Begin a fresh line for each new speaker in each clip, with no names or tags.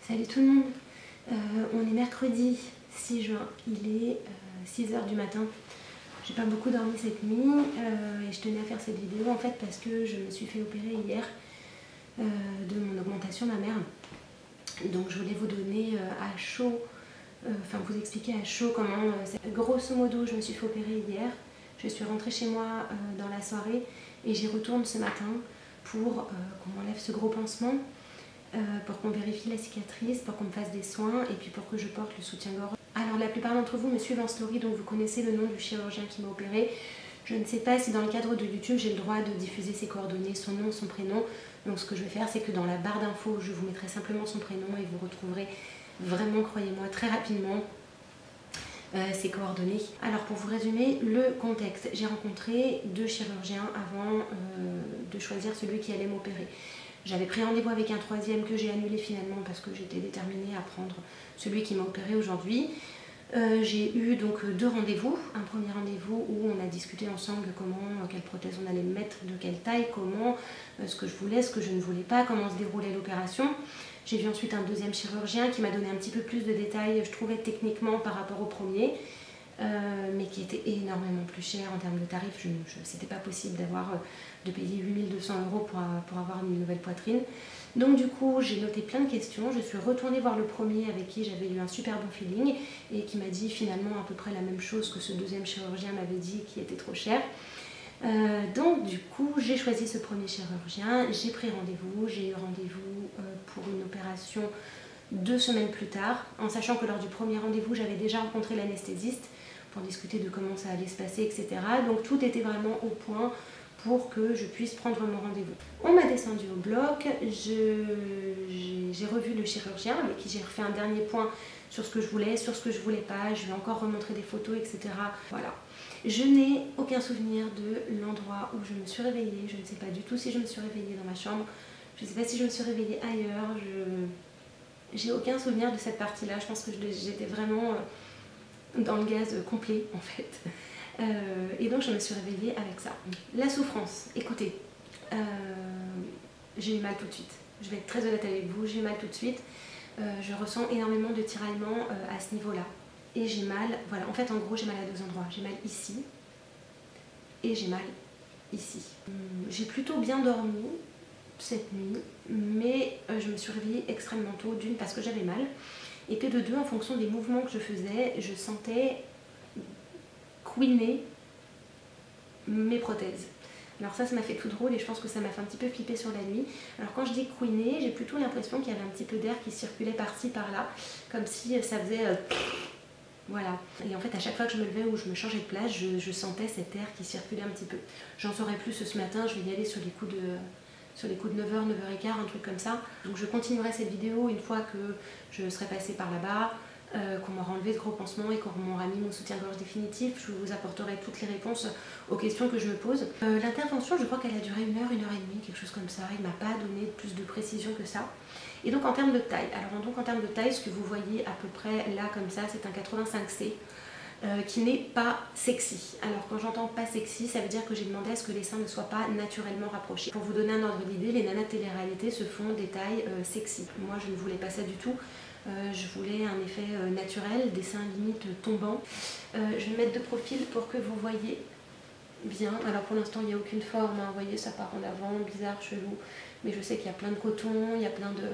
Salut tout le monde, on est mercredi 6 juin, il est 6 h du matin. J'ai pas beaucoup dormi cette nuit et je tenais à faire cette vidéo en fait parce que je me suis fait opérer hier de mon augmentation mammaire. Donc je voulais vous donner à chaud, vous expliquer à chaud comment, grosso modo je me suis fait opérer hier. Je suis rentrée chez moi dans la soirée et j'y retourne ce matin pour qu'on m'enlève ce gros pansement. Pour qu'on vérifie la cicatrice, pour qu'on me fasse des soins et puis pour que je porte le soutien-gorge. Alors la plupart d'entre vous me suivent en story, donc vous connaissez le nom du chirurgien qui m'a opéré. Je ne sais pas si dans le cadre de YouTube j'ai le droit de diffuser ses coordonnées, son nom, son prénom. Donc ce que je vais faire, c'est que dans la barre d'infos je vous mettrai simplement son prénom et vous retrouverez vraiment, croyez-moi, très rapidement ses coordonnées. Alors pour vous résumer le contexte, j'ai rencontré 2 chirurgiens avant de choisir celui qui allait m'opérer. J'avais pris rendez-vous avec un 3e que j'ai annulé finalement parce que j'étais déterminée à prendre celui qui m'a opéré aujourd'hui. J'ai eu donc 2 rendez-vous. Un premier rendez-vous où on a discuté ensemble de comment, quelle prothèse on allait mettre, de quelle taille, comment, ce que je voulais, ce que je ne voulais pas, comment se déroulait l'opération. J'ai vu ensuite un 2e chirurgien qui m'a donné un petit peu plus de détails, je trouvais techniquement par rapport au premier. Mais qui était énormément plus cher en termes de tarifs. C'était pas possible de payer 8 200 € pour avoir une nouvelle poitrine. Donc du coup j'ai noté plein de questions, je suis retournée voir le premier avec qui j'avais eu un super bon feeling et qui m'a dit finalement à peu près la même chose que ce 2e chirurgien m'avait dit, qui était trop cher. Donc du coup j'ai choisi ce premier chirurgien, j'ai pris rendez-vous, j'ai eu rendez-vous pour une opération 2 semaines plus tard, en sachant que lors du premier rendez-vous j'avais déjà rencontré l'anesthésiste pour discuter de comment ça allait se passer, etc. Donc tout était vraiment au point pour que je puisse prendre mon rendez-vous. On m'a descendu au bloc, j'ai revu le chirurgien avec qui j'ai refait un dernier point sur ce que je voulais, sur ce que je voulais pas, je lui ai encore remontré des photos, etc. Voilà. Je n'ai aucun souvenir de l'endroit où je me suis réveillée, je ne sais pas du tout si je me suis réveillée dans ma chambre, je ne sais pas si je me suis réveillée ailleurs, j'ai aucun souvenir de cette partie-là, je pense que j'étais vraiment dans le gaz complet en fait. Et donc je me suis réveillée avec ça. La souffrance, écoutez, j'ai eu mal tout de suite. Je vais être très honnête avec vous, j'ai eu mal tout de suite. Je ressens énormément de tiraillement à ce niveau-là. Et j'ai mal, voilà, en fait en gros j'ai mal à 2 endroits. J'ai mal ici et j'ai mal ici. J'ai plutôt bien dormi cette nuit, mais je me suis réveillée extrêmement tôt, d'une parce que j'avais mal, et puis de 2, en fonction des mouvements que je faisais, je sentais couiner mes prothèses. Alors ça m'a fait tout drôle et je pense que ça m'a fait un petit peu flipper sur la nuit. Alors quand je dis couiner, j'ai plutôt l'impression qu'il y avait un petit peu d'air qui circulait par-ci par-là, comme si ça faisait voilà. Et en fait à chaque fois que je me levais ou je me changeais de place, je sentais cet air qui circulait un petit peu. J'en saurai plus ce matin, je vais y aller sur les coups de 9h, 9h15, un truc comme ça. Donc je continuerai cette vidéo une fois que je serai passée par là-bas, qu'on m'aura enlevé ce gros pansement et qu'on m'aura mis mon soutien-gorge définitif. Je vous apporterai toutes les réponses aux questions que je me pose. L'intervention, je crois qu'elle a duré 1 heure, 1 heure et demie, quelque chose comme ça. Il ne m'a pas donné plus de précision que ça. Et donc en termes de taille, ce que vous voyez à peu près là comme ça, c'est un 85C. Qui n'est pas sexy. Alors quand j'entends pas sexy, ça veut dire que j'ai demandé à ce que les seins ne soient pas naturellement rapprochés. Pour vous donner un ordre d'idée, les nanas de télé-réalité se font des tailles sexy. Moi je ne voulais pas ça du tout. Je voulais un effet naturel, des seins limite tombants. Je vais me mettre de profil pour que vous voyez bien. Alors pour l'instant il n'y a aucune forme, hein. Vous voyez, ça part en avant, bizarre, chelou. Mais je sais qu'il y a plein de coton, il y a plein de...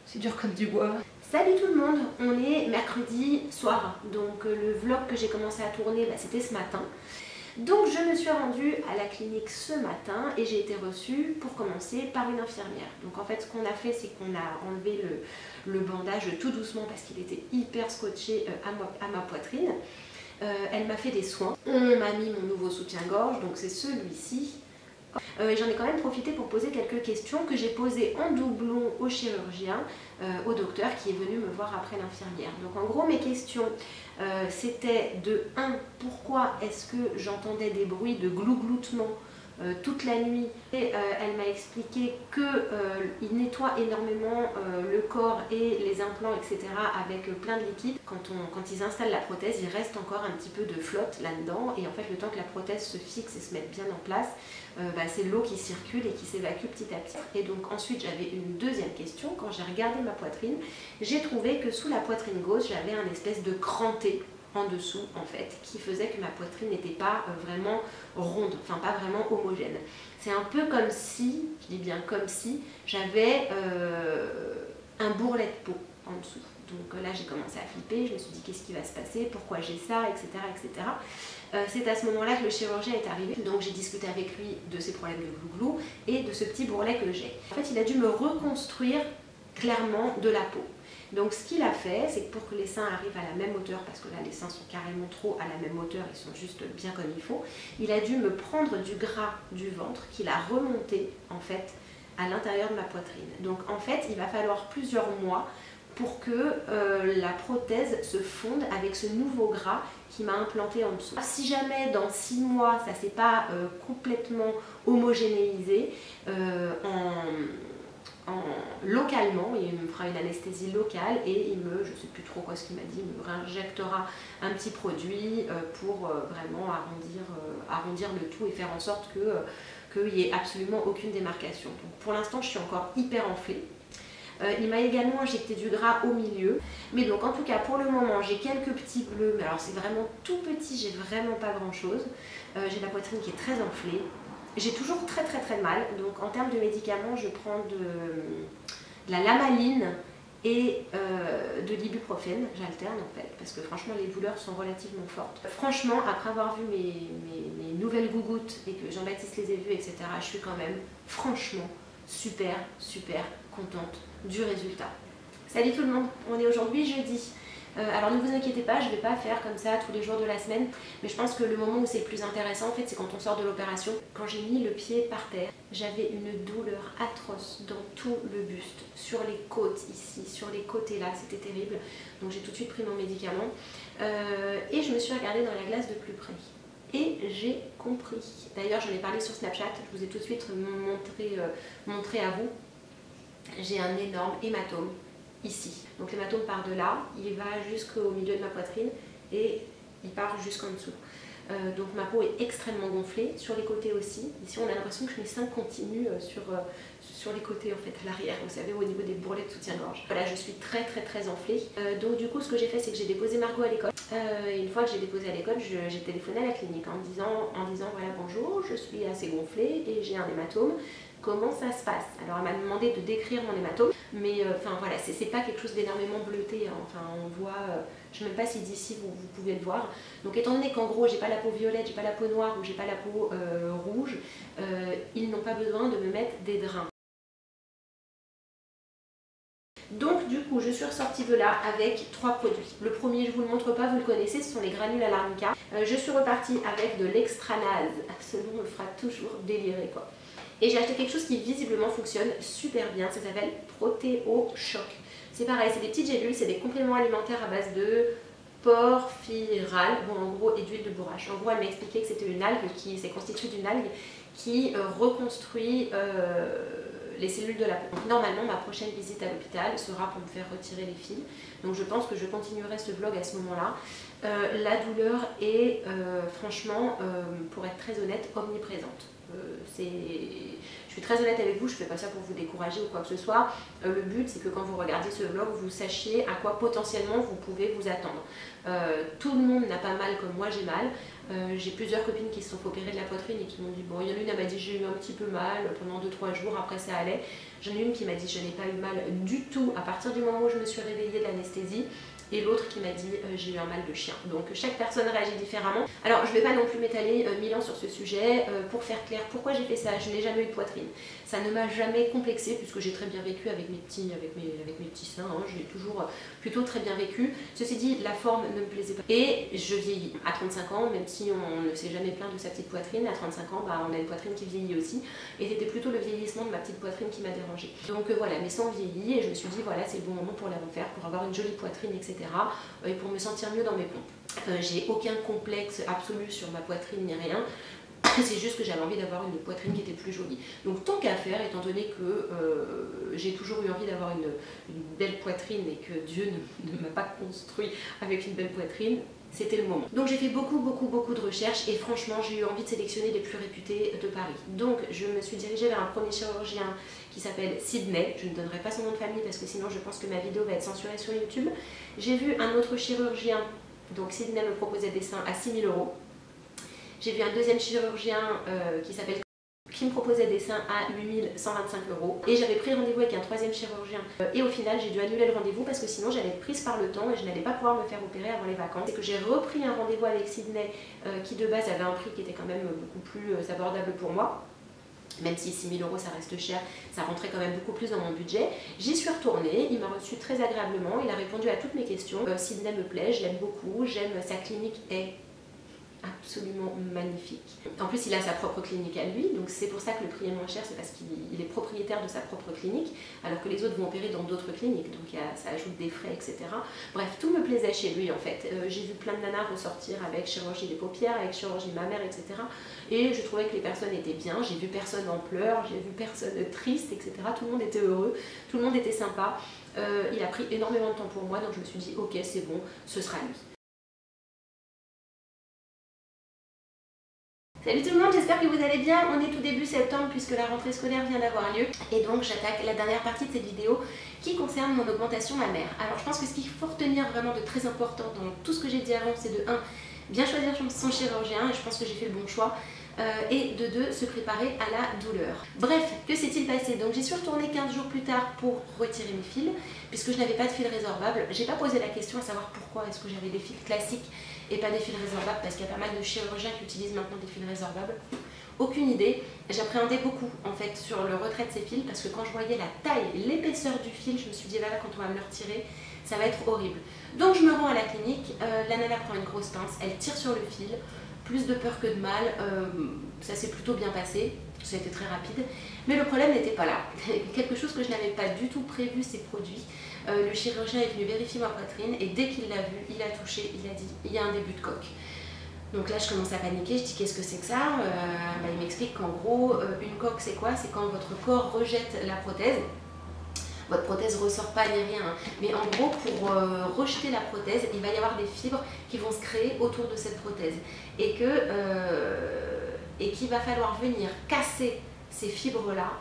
c'est dur comme du bois. Salut tout le monde, on est mercredi soir, donc le vlog que j'ai commencé à tourner, c'était ce matin. Donc je me suis rendue à la clinique ce matin et j'ai été reçue pour commencer par une infirmière. Donc en fait ce qu'on a fait, c'est qu'on a enlevé le bandage tout doucement parce qu'il était hyper scotché à ma poitrine. Elle m'a fait des soins, on m'a mis mon nouveau soutien-gorge, donc c'est celui-ci. J'en ai quand même profité pour poser quelques questions que j'ai posées en doublon au chirurgien, au docteur qui est venu me voir après l'infirmière. Donc en gros mes questions c'était de 1, pourquoi est-ce que j'entendais des bruits de glougloutement toute la nuit. Et elle m'a expliqué qu'il nettoie énormément le corps et les implants, etc. avec plein de liquide. Quand ils installent la prothèse, il reste encore un petit peu de flotte là-dedans. Et en fait, le temps que la prothèse se fixe et se mette bien en place, c'est l'eau qui circule et qui s'évacue petit à petit. Et donc ensuite, j'avais une deuxième question. Quand j'ai regardé ma poitrine, j'ai trouvé que sous la poitrine gauche, j'avais un espèce de cranté en dessous en fait, qui faisait que ma poitrine n'était pas vraiment ronde, enfin pas vraiment homogène. C'est un peu comme si, je dis bien comme si, j'avais un bourrelet de peau en dessous. Donc là j'ai commencé à flipper, je me suis dit qu'est-ce qui va se passer, pourquoi j'ai ça, etc. etc. C'est à ce moment-là que le chirurgien est arrivé, donc j'ai discuté avec lui de ses problèmes de glouglou et de ce petit bourrelet que j'ai. En fait il a dû me reconstruire clairement de la peau. Donc ce qu'il a fait, c'est que pour que les seins arrivent à la même hauteur, parce que là les seins sont carrément trop à la même hauteur, ils sont juste bien comme il faut, il a dû me prendre du gras du ventre qu'il a remonté en fait à l'intérieur de ma poitrine. Donc en fait il va falloir plusieurs mois pour que la prothèse se fonde avec ce nouveau gras qui m'a implanté en dessous. Si jamais dans 6 mois ça ne s'est pas complètement homogénéisé, localement, il me fera une anesthésie locale et il me, je ne sais plus trop quoi ce qu'il m'a dit, il me réinjectera un petit produit pour vraiment arrondir le tout et faire en sorte qu'il n'y ait absolument aucune démarcation. Donc pour l'instant je suis encore hyper enflée. Il m'a également injecté du gras au milieu, mais donc en tout cas pour le moment j'ai quelques petits bleus, mais alors c'est vraiment tout petit, j'ai vraiment pas grand chose. J'ai la poitrine qui est très enflée. J'ai toujours très mal, donc en termes de médicaments, je prends de la lamaline et de l'ibuprofène, j'alterne en fait, parce que franchement les douleurs sont relativement fortes. Franchement, après avoir vu mes nouvelles gougouttes et que Jean-Baptiste les ait vues, etc., je suis quand même franchement super contente du résultat. Salut tout le monde, on est aujourd'hui jeudi. Alors ne vous inquiétez pas, je ne vais pas faire comme ça tous les jours de la semaine, mais je pense que le moment où c'est le plus intéressant en fait, c'est quand on sort de l'opération. Quand j'ai mis le pied par terre, j'avais une douleur atroce dans tout le buste, sur les côtes ici, sur les côtés là, c'était terrible. Donc j'ai tout de suite pris mon médicament et je me suis regardée dans la glace de plus près. Et j'ai compris. D'ailleurs j'en ai parlé sur Snapchat, je vous ai tout de suite montré à vous. J'ai un énorme hématome ici. Donc l'hématome part de là, il va jusqu'au milieu de ma poitrine et il part jusqu'en dessous. Donc ma peau est extrêmement gonflée, sur les côtés aussi. Ici on a l'impression que mes seins continuent sur les côtés en fait, à l'arrière, vous savez, au niveau des bourrelets de soutien-gorge. Voilà, je suis très enflée. Donc du coup ce que j'ai fait, c'est que j'ai déposé Margot à l'école. Et une fois que j'ai déposé à l'école, j'ai téléphoné à la clinique en disant voilà bonjour, je suis assez gonflée et j'ai un hématome. Comment ça se passe? Alors elle m'a demandé de décrire mon hématome, mais enfin voilà, c'est pas quelque chose d'énormément bleuté, hein. Enfin on voit, je ne sais même pas si d'ici vous pouvez le voir. Donc étant donné qu'en gros j'ai pas la peau violette, j'ai pas la peau noire ou j'ai pas la peau rouge, ils n'ont pas besoin de me mettre des drains. Donc du coup je suis ressortie de là avec 3 produits. Le premier je vous le montre pas, vous le connaissez, ce sont les granules à l'arnica. Je suis repartie avec de l'extranase, ce nom me fera toujours délirer quoi. Et j'ai acheté quelque chose qui visiblement fonctionne super bien, ça s'appelle Protéo-Choc. C'est pareil, c'est des petites gélules, c'est des compléments alimentaires à base de porphyral, bon en gros, et d'huile de bourrache. En gros elle m'a expliqué que c'était une algue, c'est constitué d'une algue qui reconstruit les cellules de la peau. Donc normalement ma prochaine visite à l'hôpital sera pour me faire retirer les fils. Donc je pense que je continuerai ce vlog à ce moment-là. La douleur est franchement, pour être très honnête, omniprésente. Je suis très honnête avec vous, je ne fais pas ça pour vous décourager ou quoi que ce soit. Le but c'est que quand vous regardez ce vlog, vous sachiez à quoi potentiellement vous pouvez vous attendre. Tout le monde n'a pas mal comme moi j'ai mal. J'ai plusieurs copines qui se sont opérées de la poitrine et qui m'ont dit, bon, il y en a une, elle m'a dit j'ai eu un petit peu mal pendant 2-3 jours, après ça allait. J'en ai une qui m'a dit je n'ai pas eu mal du tout à partir du moment où je me suis réveillée de l'anesthésie. Et l'autre qui m'a dit j'ai eu un mal de chien. Donc chaque personne réagit différemment. Alors je ne vais pas non plus m'étaler 1000 ans sur ce sujet. Pour faire clair, pourquoi j'ai fait ça? Je n'ai jamais eu de poitrine. Ça ne m'a jamais complexée puisque j'ai très bien vécu avec mes petits seins. Hein. J'ai toujours plutôt très bien vécu. Ceci dit, la forme ne me plaisait pas. Et je vieillis. À 35 ans, même si on ne s'est jamais plaint de sa petite poitrine, à 35 ans, bah, on a une poitrine qui vieillit aussi. Et c'était plutôt le vieillissement de ma petite poitrine qui m'a dérangée. Donc voilà, mes seins vieillit et je me suis dit voilà, c'est le bon moment pour les refaire, pour avoir une jolie poitrine, etc. Et pour me sentir mieux dans mes pompes. J'ai aucun complexe absolu sur ma poitrine ni rien.
C'est juste que j'avais envie d'avoir une poitrine qui était plus jolie. Donc tant qu'à faire, étant donné que j'ai toujours eu envie d'avoir une belle poitrine et que Dieu ne m'a pas construit avec une belle poitrine, c'était le moment. Donc j'ai fait beaucoup de recherches et franchement j'ai eu envie de sélectionner les plus réputés de Paris. Donc je me suis dirigée vers un premier chirurgien qui s'appelle Sidney. Je ne donnerai pas son nom de famille parce que sinon je pense que ma vidéo va être censurée sur YouTube. J'ai vu un autre chirurgien, donc Sidney me proposait des seins à 6 000 €. J'ai vu un deuxième chirurgien qui me proposait des seins à 8 125 €. Et j'avais pris rendez-vous avec un troisième chirurgien. Et au final, j'ai dû annuler le rendez-vous parce que sinon j'allais être prise par le temps et je n'allais pas pouvoir me faire opérer avant les vacances. Et que j'ai repris un rendez-vous avec Sidney qui de base avait un prix qui était quand même beaucoup plus abordable pour moi. Même si 6 000 € ça reste cher, ça rentrait quand même beaucoup plus dans mon budget. J'y suis retournée, il m'a reçue très agréablement, il a répondu à toutes mes questions. Sidney me plaît, je l'aime beaucoup, j'aime sa clinique est absolument magnifique. En plus il a sa propre clinique à lui, donc c'est pour ça que le prix est moins cher, c'est parce qu'il est propriétaire de sa propre clinique, alors que les autres vont opérer dans d'autres cliniques, donc ça ajoute des frais, etc. Bref, tout me plaisait chez lui en fait. J'ai vu plein de nanas ressortir avec chirurgie des paupières, avec chirurgie mammaire, etc. Et je trouvais que les personnes étaient bien, j'ai vu personne en pleurs, j'ai vu personne triste, etc. Tout le monde était heureux, tout le monde était sympa. Il a pris énormément de temps pour moi, donc je me suis dit ok c'est bon, ce sera lui. Salut tout le monde, j'espère que vous allez bien. On est tout début septembre puisque la rentrée scolaire vient d'avoir lieu. Et donc j'attaque la dernière partie de cette vidéo qui concerne mon augmentation mammaire. Alors je pense que ce qu'il faut retenir vraiment de très important dans tout ce que j'ai dit avant, c'est de 1, bien choisir son chirurgien, et je pense que j'ai fait le bon choix. Et de 2, se préparer à la douleur. Bref, que s'est-il passé? Donc j'y suis retournée 15 jours plus tard pour retirer mes fils, puisque je n'avais pas de fils résorbables. J'ai pas posé la question à savoir pourquoi est-ce que j'avais des fils classiques et pas des fils résorbables, parce qu'il y a pas mal de chirurgiens qui utilisent maintenant des fils résorbables. Aucune idée, j'appréhendais beaucoup en fait sur le retrait de ces fils, parce que quand je voyais la taille, l'épaisseur du fil, je me suis dit là quand on va me le retirer, ça va être horrible. Donc je me rends à la clinique, la nana prend une grosse pince, elle tire sur le fil, plus de peur que de mal, ça s'est plutôt bien passé, ça a été très rapide, mais le problème n'était pas là. Quelque chose que je n'avais pas du tout prévu, ces produits. Le chirurgien est venu vérifier ma poitrine et dès qu'il l'a vu, il a touché, il a dit il y a un début de coque. Donc là je commence à paniquer, je dis qu'est-ce que c'est que ça? Il m'explique qu'en gros une coque c'est quoi? C'est quand votre corps rejette la prothèse. Votre prothèse ressort pas ni rien, hein. Mais en gros pour rejeter la prothèse, il va y avoir des fibres qui vont se créer autour de cette prothèse et qu'il va falloir venir casser ces fibres là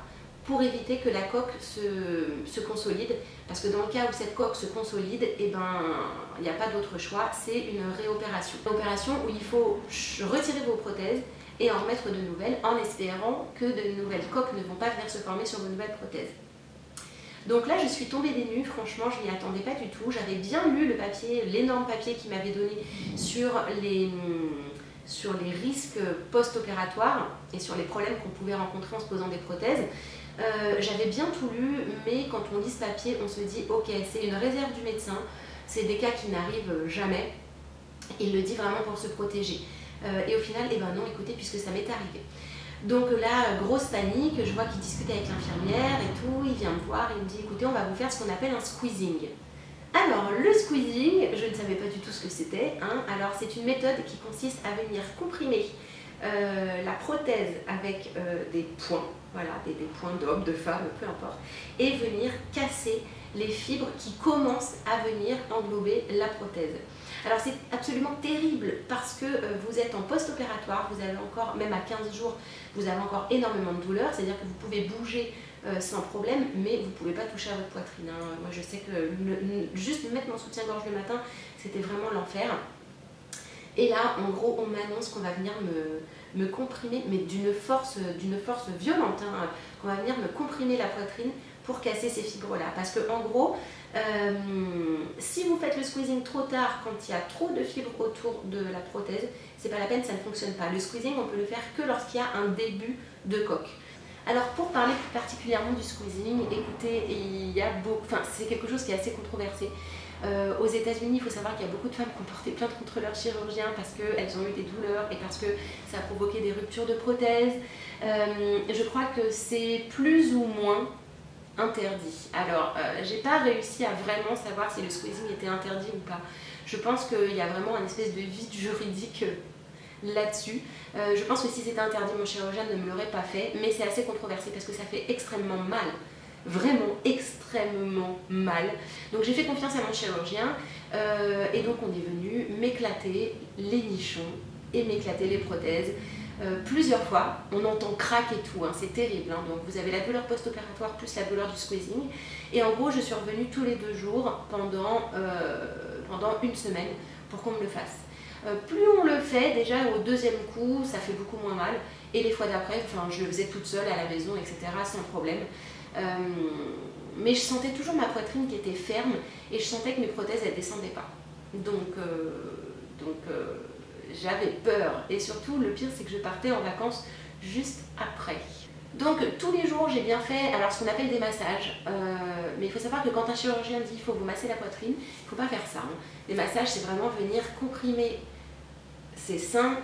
pour éviter que la coque se consolide, parce que dans le cas où cette coque se consolide, eh ben, il n'y a pas d'autre choix, c'est une réopération. Une opération où il faut retirer vos prothèses et en remettre de nouvelles, en espérant que de nouvelles coques ne vont pas venir se former sur vos nouvelles prothèses. Donc là je suis tombée des nues, franchement je m'y attendais pas du tout. J'avais bien lu le papier, l'énorme papier qu'il m'avait donné sur les risques post-opératoires et sur les problèmes qu'on pouvait rencontrer en se posant des prothèses. J'avais bien tout lu, mais quand on lit ce papier on se dit ok c'est une réserve du médecin, c'est des cas qui n'arrivent jamais, il le dit vraiment pour se protéger. Et au final, eh ben non, écoutez, puisque ça m'est arrivé. Donc là, grosse panique, je vois qu'il discute avec l'infirmière et tout, il vient me voir, il me dit écoutez, on va vous faire ce qu'on appelle un squeezing. Alors le squeezing, je ne savais pas du tout ce que c'était, hein. Alors c'est une méthode qui consiste à venir comprimer la prothèse avec des points, voilà, des points d'hommes, de femmes, peu importe, et venir casser les fibres qui commencent à venir englober la prothèse. Alors c'est absolument terrible parce que vous êtes en post-opératoire, vous avez encore, même à 15 jours, vous avez encore énormément de douleur, c'est-à-dire que vous pouvez bouger sans problème, mais vous ne pouvez pas toucher à votre poitrine, hein. Moi je sais que juste mettre mon soutien-gorge le matin, c'était vraiment l'enfer. Et là, en gros, on m'annonce qu'on va venir me comprimer, mais d'une force violente, hein, qu'on va venir me comprimer la poitrine pour casser ces fibres-là. Parce que en gros, si vous faites le squeezing trop tard, quand il y a trop de fibres autour de la prothèse, c'est pas la peine, ça ne fonctionne pas. Le squeezing, on peut le faire que lorsqu'il y a un début de coque. Alors pour parler plus particulièrement du squeezing, écoutez, c'est quelque chose qui est assez controversé. Aux États-Unis, il faut savoir qu'il y a beaucoup de femmes qui ont porté plainte contre leur chirurgien parce qu'elles ont eu des douleurs et parce que ça a provoqué des ruptures de prothèses. Je crois que c'est plus ou moins interdit. Alors, j'ai pas réussi à vraiment savoir si le squeezing était interdit ou pas. Je pense qu'il y a vraiment une espèce de vide juridique là-dessus. Je pense que si c'était interdit, mon chirurgien ne me l'aurait pas fait, mais c'est assez controversé parce que ça fait extrêmement mal. Vraiment extrêmement mal. Donc j'ai fait confiance à mon chirurgien et donc on est venu m'éclater les nichons et m'éclater les prothèses plusieurs fois. On entend crack et tout, hein, c'est terrible. Hein. Donc vous avez la douleur post-opératoire plus la douleur du squeezing. Et en gros je suis revenue tous les 2 jours pendant une semaine pour qu'on me le fasse. Plus on le fait, déjà au 2e coup, ça fait beaucoup moins mal. Et les fois d'après, enfin, je le faisais toute seule à la maison, etc. sans problème. Mais je sentais toujours ma poitrine qui était ferme et je sentais que mes prothèses elles descendaient pas. Donc j'avais peur et surtout le pire c'est que je partais en vacances juste après. Donc tous les jours j'ai bien fait alors ce qu'on appelle des massages, mais il faut savoir que quand un chirurgien dit il faut vous masser la poitrine, il ne faut pas faire ça. Hein. Les massages c'est vraiment venir comprimer ses seins,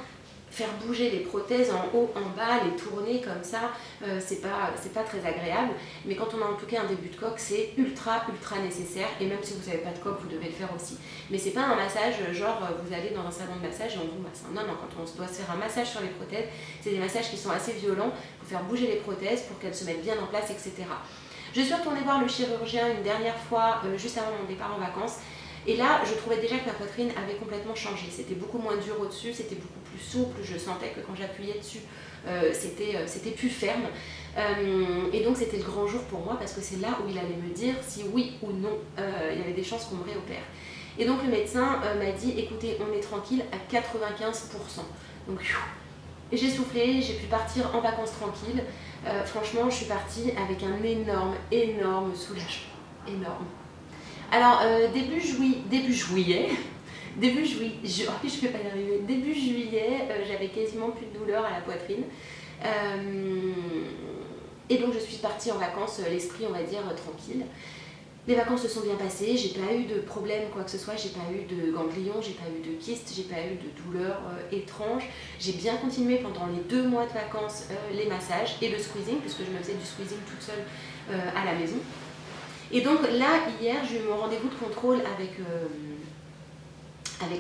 faire bouger les prothèses en haut, en bas, les tourner comme ça, c'est pas très agréable. Mais quand on a en tout cas un début de coque, c'est ultra nécessaire. Et même si vous n'avez pas de coque, vous devez le faire aussi. Mais c'est pas un massage genre vous allez dans un salon de massage et on vous masse. Non, non, quand on doit se faire un massage sur les prothèses, c'est des massages qui sont assez violents pour faire bouger les prothèses, pour qu'elles se mettent bien en place, etc. Je suis retournée voir le chirurgien une dernière fois, juste avant mon départ en vacances. Et là, je trouvais déjà que ma poitrine avait complètement changé. C'était beaucoup moins dur au-dessus, c'était beaucoup plus souple. Je sentais que quand j'appuyais dessus, c'était plus ferme. Et donc c'était le grand jour pour moi parce que c'est là où il allait me dire si oui ou non il y avait des chances qu'on me réopère. Et donc le médecin m'a dit, écoutez, on est tranquille à 95%. Donc j'ai soufflé, j'ai pu partir en vacances tranquille. Franchement, je suis partie avec un énorme soulagement. Énorme. Alors, début juillet, j'avais quasiment plus de douleur à la poitrine. Et donc, je suis partie en vacances, l'esprit, on va dire, tranquille. Les vacances se sont bien passées, j'ai pas eu de problème, quoi que ce soit, j'ai pas eu de ganglions, j'ai pas eu de kystes, j'ai pas eu de douleurs étranges. J'ai bien continué pendant les 2 mois de vacances les massages et le squeezing, puisque je me faisais du squeezing toute seule à la maison. Et donc là, hier, j'ai eu mon rendez-vous de contrôle avec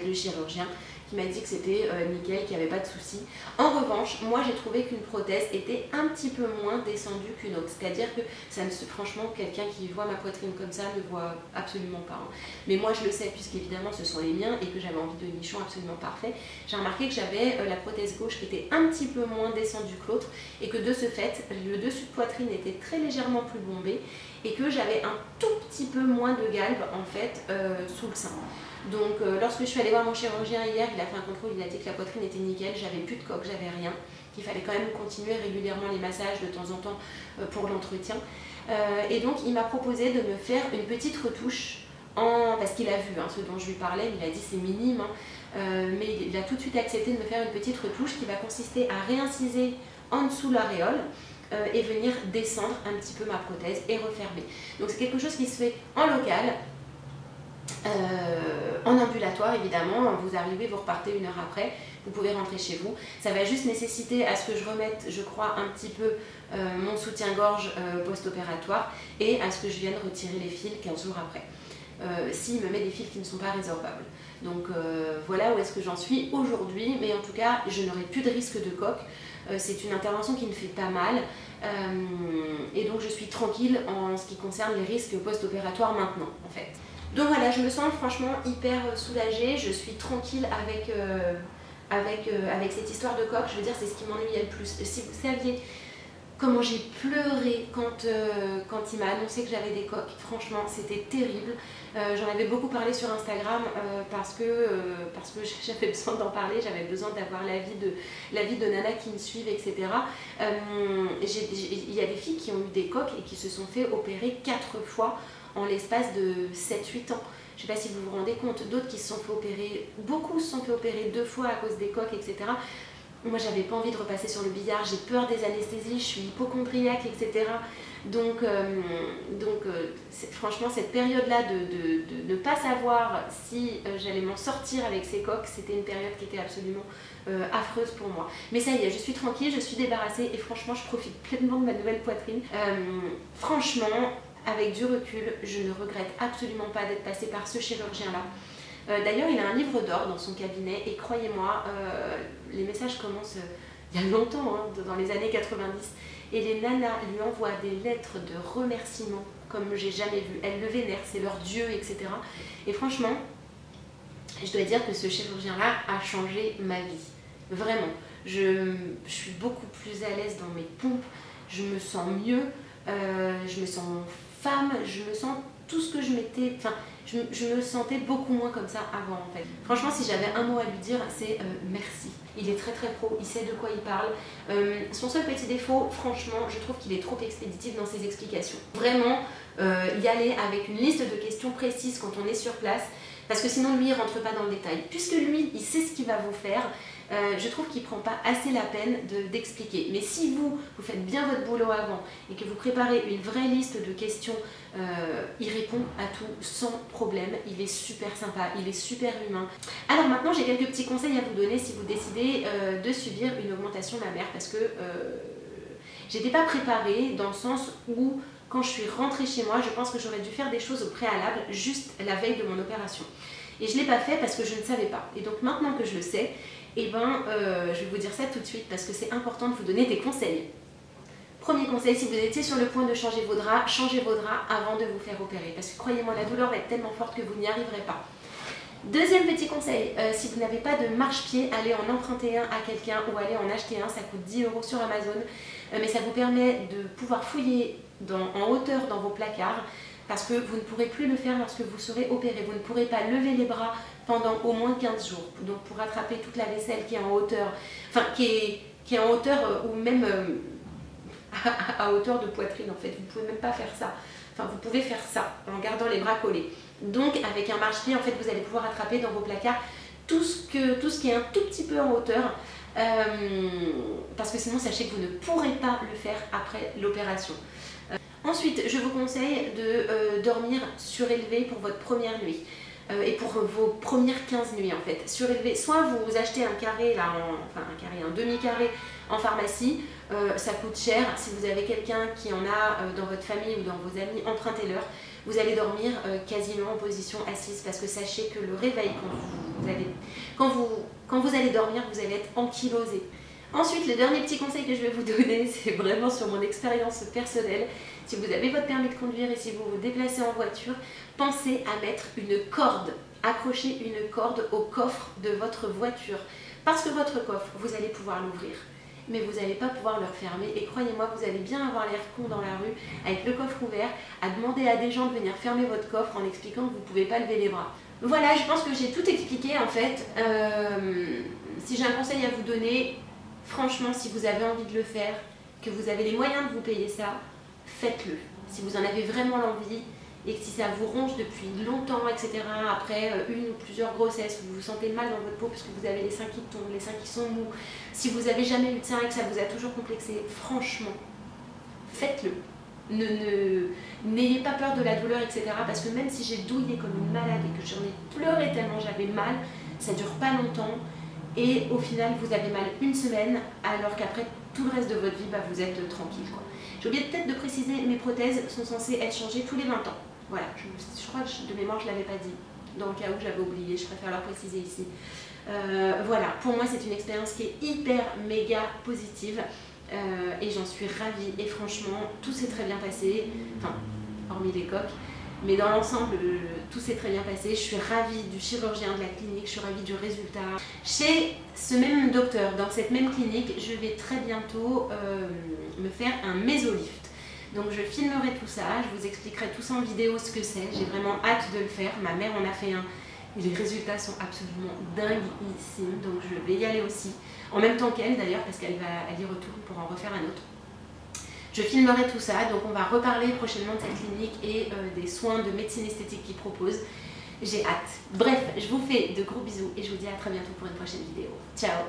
le chirurgien qui m'a dit que c'était nickel, qu'il n'y avait pas de souci. En revanche, moi j'ai trouvé qu'une prothèse était un petit peu moins descendue qu'une autre. C'est-à-dire que ça ne se, franchement, quelqu'un qui voit ma poitrine comme ça ne voit absolument pas. Hein. Mais moi je le sais puisqu'évidemment ce sont les miens et que j'avais envie de nichons absolument parfaits. J'ai remarqué que j'avais la prothèse gauche qui était un petit peu moins descendue que l'autre et que de ce fait, le dessus de poitrine était très légèrement plus bombé et que j'avais un tout petit peu moins de galbe en fait sous le sein. Donc lorsque je suis allée voir mon chirurgien hier, il a fait un contrôle, il a dit que la poitrine était nickel, j'avais plus de coque, j'avais rien, qu'il fallait quand même continuer régulièrement les massages de temps en temps pour l'entretien. Et donc il m'a proposé de me faire une petite retouche, parce qu'il a vu hein, ce dont je lui parlais, il a dit c'est minime, hein, mais il a tout de suite accepté de me faire une petite retouche qui va consister à réinciser en dessous l'aréole et venir descendre un petit peu ma prothèse et refermer. Donc c'est quelque chose qui se fait en local, en ambulatoire évidemment, vous arrivez, vous repartez 1 heure après, vous pouvez rentrer chez vous. Ça va juste nécessiter à ce que je remette, je crois, un petit peu mon soutien-gorge post-opératoire et à ce que je vienne retirer les fils 15 jours après. S'il me met des fils qui ne sont pas résorbables. Donc voilà où est-ce que j'en suis aujourd'hui, mais en tout cas je n'aurai plus de risque de coque. C'est une intervention qui ne fait pas mal et donc je suis tranquille en ce qui concerne les risques post-opératoires maintenant en fait. Donc voilà, je me sens franchement hyper soulagée, je suis tranquille avec cette histoire de coque. Je veux dire, c'est ce qui m'ennuyait le plus. Si vous saviez comment j'ai pleuré quand il m'a annoncé que j'avais des coques, franchement c'était terrible. J'en avais beaucoup parlé sur Instagram parce que j'avais besoin d'en parler, j'avais besoin d'avoir l'avis de nanas qui me suivent, etc. Il y a des filles qui ont eu des coques et qui se sont fait opérer 4 fois en l'espace de 7-8 ans. Je ne sais pas si vous vous rendez compte, d'autres qui se sont fait opérer, beaucoup se sont fait opérer 2 fois à cause des coques, etc. Moi, j'avais pas envie de repasser sur le billard, j'ai peur des anesthésies, je suis hypochondriaque, etc. Donc franchement, cette période-là de ne pas savoir si j'allais m'en sortir avec ces coques, c'était une période qui était absolument affreuse pour moi. Mais ça y est, je suis tranquille, je suis débarrassée et franchement, je profite pleinement de ma nouvelle poitrine. Franchement, avec du recul, je ne regrette absolument pas d'être passée par ce chirurgien-là. D'ailleurs, il a un livre d'or dans son cabinet et croyez-moi, les messages commencent il y a longtemps, hein, dans les années 90. Et les nanas lui envoient des lettres de remerciement comme j'ai jamais vu. Elles le vénèrent, c'est leur dieu, etc. Et franchement, je dois dire que ce chirurgien-là a changé ma vie. Vraiment. Je suis beaucoup plus à l'aise dans mes pompes, je me sens mieux, je me sens femme, je me sens tout ce que je m'étais... Enfin, je me sentais beaucoup moins comme ça avant en fait. Franchement, si j'avais un mot à lui dire, c'est merci. Il est très très pro, il sait de quoi il parle. Son seul petit défaut, franchement, je trouve qu'il est trop expéditif dans ses explications. Vraiment, y aller avec une liste de questions précises quand on est sur place, parce que sinon lui il rentre pas dans le détail. Puisque lui, il sait ce qu'il va vous faire, je trouve qu'il ne prend pas assez la peine d'expliquer. Mais si vous faites bien votre boulot avant et que vous préparez une vraie liste de questions, il répond à tout sans problème. Il est super sympa, il est super humain. Alors maintenant, j'ai quelques petits conseils à vous donner si vous décidez de subir une augmentation mammaire parce que j'étais pas préparée dans le sens où quand je suis rentrée chez moi, je pense que j'aurais dû faire des choses au préalable juste la veille de mon opération. Et je ne l'ai pas fait parce que je ne savais pas. Et donc maintenant que je le sais, eh ben, je vais vous dire ça tout de suite parce que c'est important de vous donner des conseils. Premier conseil, si vous étiez sur le point de changer vos draps avant de vous faire opérer. Parce que croyez-moi, la douleur va être tellement forte que vous n'y arriverez pas. Deuxième petit conseil, si vous n'avez pas de marche-pied, allez en emprunter un à quelqu'un ou allez en acheter un, ça coûte 10 € sur Amazon. Mais ça vous permet de pouvoir fouiller en hauteur dans vos placards parce que vous ne pourrez plus le faire lorsque vous serez opéré. Vous ne pourrez pas lever les bras pendant au moins 15 jours. Donc pour rattraper toute la vaisselle qui est en hauteur, enfin qui est en hauteur ou même à hauteur de poitrine en fait, vous ne pouvez même pas faire ça. Enfin vous pouvez faire ça en gardant les bras collés. Donc avec un marche-pied en fait vous allez pouvoir attraper dans vos placards tout ce qui est un tout petit peu en hauteur parce que sinon sachez que vous ne pourrez pas le faire après l'opération. Ensuite je vous conseille de dormir surélevé pour votre première nuit. Et pour vos premières 15 nuits en fait, surélevé, soit vous achetez un carré, là, un demi-carré en pharmacie, ça coûte cher, si vous avez quelqu'un qui en a dans votre famille ou dans vos amis, empruntez-leur, vous allez dormir quasiment en position assise parce que sachez que le réveil, quand vous allez dormir, vous allez être ankylosé. Ensuite, le dernier petit conseil que je vais vous donner, c'est vraiment sur mon expérience personnelle. Si vous avez votre permis de conduire et si vous vous déplacez en voiture, pensez à mettre une corde, accrocher une corde au coffre de votre voiture. Parce que votre coffre, vous allez pouvoir l'ouvrir, mais vous n'allez pas pouvoir le refermer. Et croyez-moi, vous allez bien avoir l'air con dans la rue, avec le coffre ouvert, à demander à des gens de venir fermer votre coffre en expliquant que vous ne pouvez pas lever les bras. Voilà, je pense que j'ai tout expliqué en fait. Si j'ai un conseil à vous donner, franchement, si vous avez envie de le faire, que vous avez les moyens de vous payer ça, faites-le. Si vous en avez vraiment l'envie et que si ça vous ronge depuis longtemps, etc., après une ou plusieurs grossesses, où vous vous sentez mal dans votre peau parce que vous avez les seins qui tombent, les seins qui sont mous, si vous n'avez jamais eu de seins et que ça vous a toujours complexé, franchement, faites-le. N'ayez pas peur de la douleur, etc., parce que même si j'ai douillé comme une malade et que j'en ai pleuré tellement j'avais mal, ça ne dure pas longtemps. Et au final, vous avez mal une semaine, alors qu'après tout le reste de votre vie, bah, vous êtes tranquille, quoi. J'ai oublié peut-être de préciser, mes prothèses sont censées être changées tous les 20 ans. Voilà, je crois que de mémoire, je ne l'avais pas dit. Dans le cas où j'avais oublié, je préfère leur préciser ici. Voilà, pour moi, c'est une expérience qui est hyper, méga positive. Et j'en suis ravie. Et franchement, tout s'est très bien passé. Enfin, hormis les coques. Mais dans l'ensemble, tout s'est très bien passé. Je suis ravie du chirurgien de la clinique, je suis ravie du résultat. Chez ce même docteur, dans cette même clinique, je vais très bientôt me faire un mésolift. Donc je filmerai tout ça, je vous expliquerai tout ça en vidéo ce que c'est. J'ai vraiment hâte de le faire. Ma mère en a fait un. Et les résultats sont absolument dinguissimes. Donc je vais y aller aussi. En même temps qu'elle d'ailleurs, parce qu'elle y retourne pour en refaire un autre. Je filmerai tout ça, donc on va reparler prochainement de cette clinique et des soins de médecine esthétique qu'ils proposent. J'ai hâte. Bref, je vous fais de gros bisous et je vous dis à très bientôt pour une prochaine vidéo. Ciao!